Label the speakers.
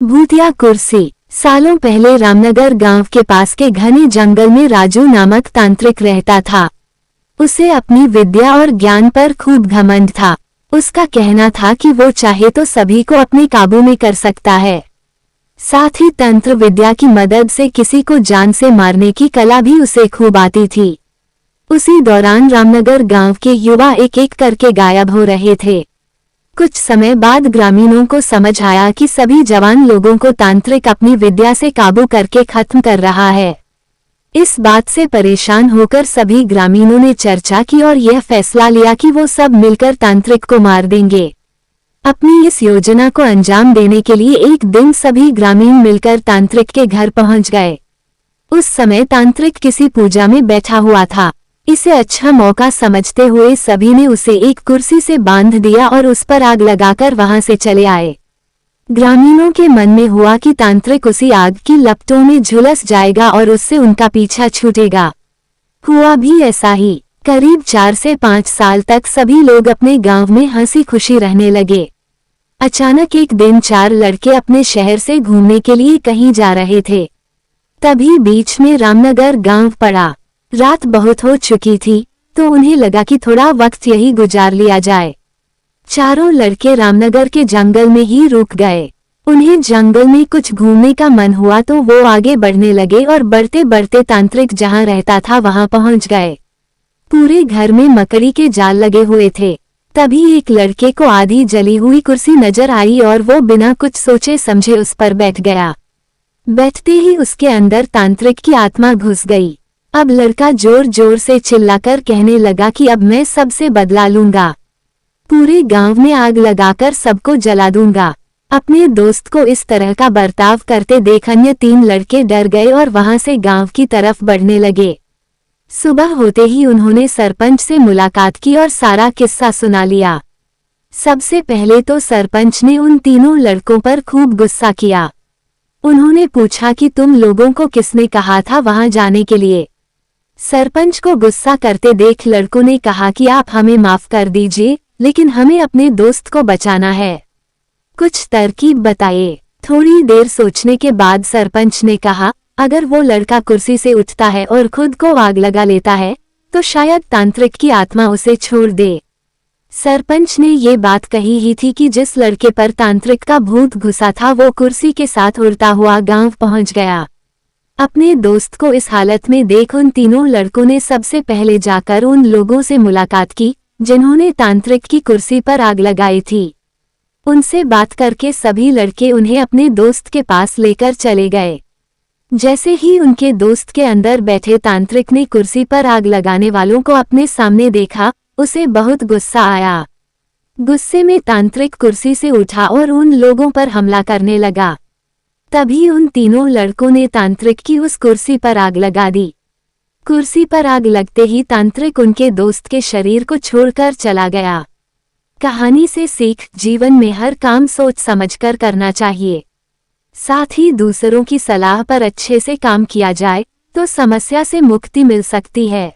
Speaker 1: भूतिया कुर्सी। सालों पहले रामनगर गांव के पास के घने जंगल में राजू नामक तांत्रिक रहता था। उसे अपनी विद्या और ज्ञान पर खूब घमंड था। उसका कहना था कि वो चाहे तो सभी को अपने काबू में कर सकता है। साथ ही तंत्र विद्या की मदद से किसी को जान से मारने की कला भी उसे खूब आती थी। उसी दौरान रामनगर गांव के युवा एक एक करके गायब हो रहे थे। कुछ समय बाद ग्रामीणों को समझ आया कि सभी जवान लोगों को तांत्रिक अपनी विद्या से काबू करके खत्म कर रहा है। इस बात से परेशान होकर सभी ग्रामीणों ने चर्चा की और यह फैसला लिया कि वो सब मिलकर तांत्रिक को मार देंगे। अपनी इस योजना को अंजाम देने के लिए एक दिन सभी ग्रामीण मिलकर तांत्रिक के घर पहुंच गए। उस समय तांत्रिक किसी पूजा में बैठा हुआ था। इसे अच्छा मौका समझते हुए सभी ने उसे एक कुर्सी से बांध दिया और उस पर आग लगाकर वहां से चले आए। ग्रामीणों के मन में हुआ कि तांत्रिक उसी आग की लपटों में झुलस जाएगा और उससे उनका पीछा छूटेगा। हुआ भी ऐसा ही। करीब 4 से 5 साल तक सभी लोग अपने गांव में हंसी खुशी रहने लगे। अचानक एक दिन 4 लड़के अपने शहर से घूमने के लिए कहीं जा रहे थे। तभी बीच में रामनगर गांव पड़ा। रात बहुत हो चुकी थी तो उन्हें लगा कि थोड़ा वक्त यही गुजार लिया जाए। चारों लड़के रामनगर के जंगल में ही रुक गए। उन्हें जंगल में कुछ घूमने का मन हुआ तो वो आगे बढ़ने लगे और बढ़ते बढ़ते तांत्रिक जहां रहता था वहां पहुंच गए। पूरे घर में मकड़ी के जाल लगे हुए थे। तभी एक लड़के को आधी जली हुई कुर्सी नजर आई और वो बिना कुछ सोचे समझे उस पर बैठ गया। बैठते ही उसके अंदर तांत्रिक की आत्मा घुस गई। अब लड़का जोर जोर से चिल्लाकर कहने लगा कि अब मैं सबसे बदला लूंगा। पूरे गांव में आग लगाकर सबको जला दूंगा। अपने दोस्त को इस तरह का बर्ताव करते देख अन्य 3 लड़के डर गए और वहां से गांव की तरफ बढ़ने लगे। सुबह होते ही उन्होंने सरपंच से मुलाकात की और सारा किस्सा सुना लिया। सबसे पहले तो सरपंच ने उन तीनों लड़कों पर खूब गुस्सा किया। उन्होंने पूछा कि तुम लोगों को किसने कहा था वहां जाने के लिए। सरपंच को गुस्सा करते देख लड़कों ने कहा कि आप हमें माफ कर दीजिए, लेकिन हमें अपने दोस्त को बचाना है। कुछ तरकीब बताइए। थोड़ी देर सोचने के बाद सरपंच ने कहा, अगर वो लड़का कुर्सी से उठता है और खुद को आग लगा लेता है तो शायद तांत्रिक की आत्मा उसे छोड़ दे। सरपंच ने ये बात कही ही थी कि जिस लड़के पर तांत्रिक का भूत घुसा था वो कुर्सी के साथ उड़ता हुआ गांव पहुंच गया। अपने दोस्त को इस हालत में देख उन तीनों लड़कों ने सबसे पहले जाकर उन लोगों से मुलाकात की जिन्होंने तांत्रिक की कुर्सी पर आग लगाई थी। उनसे बात करके सभी लड़के उन्हें अपने दोस्त के पास लेकर चले गए। जैसे ही उनके दोस्त के अंदर बैठे तांत्रिक ने कुर्सी पर आग लगाने वालों को अपने सामने देखा, उसे बहुत गुस्सा आया। गुस्से में तांत्रिक कुर्सी से उठा और उन लोगों पर हमला करने लगा। तभी उन तीनों लड़कों ने तांत्रिक की उस कुर्सी पर आग लगा दी। कुर्सी पर आग लगते ही तांत्रिक उनके दोस्त के शरीर को छोड़कर चला गया। कहानी से सीख, जीवन में हर काम सोच समझकर करना चाहिए। साथ ही दूसरों की सलाह पर अच्छे से काम किया जाए तो समस्या से मुक्ति मिल सकती है।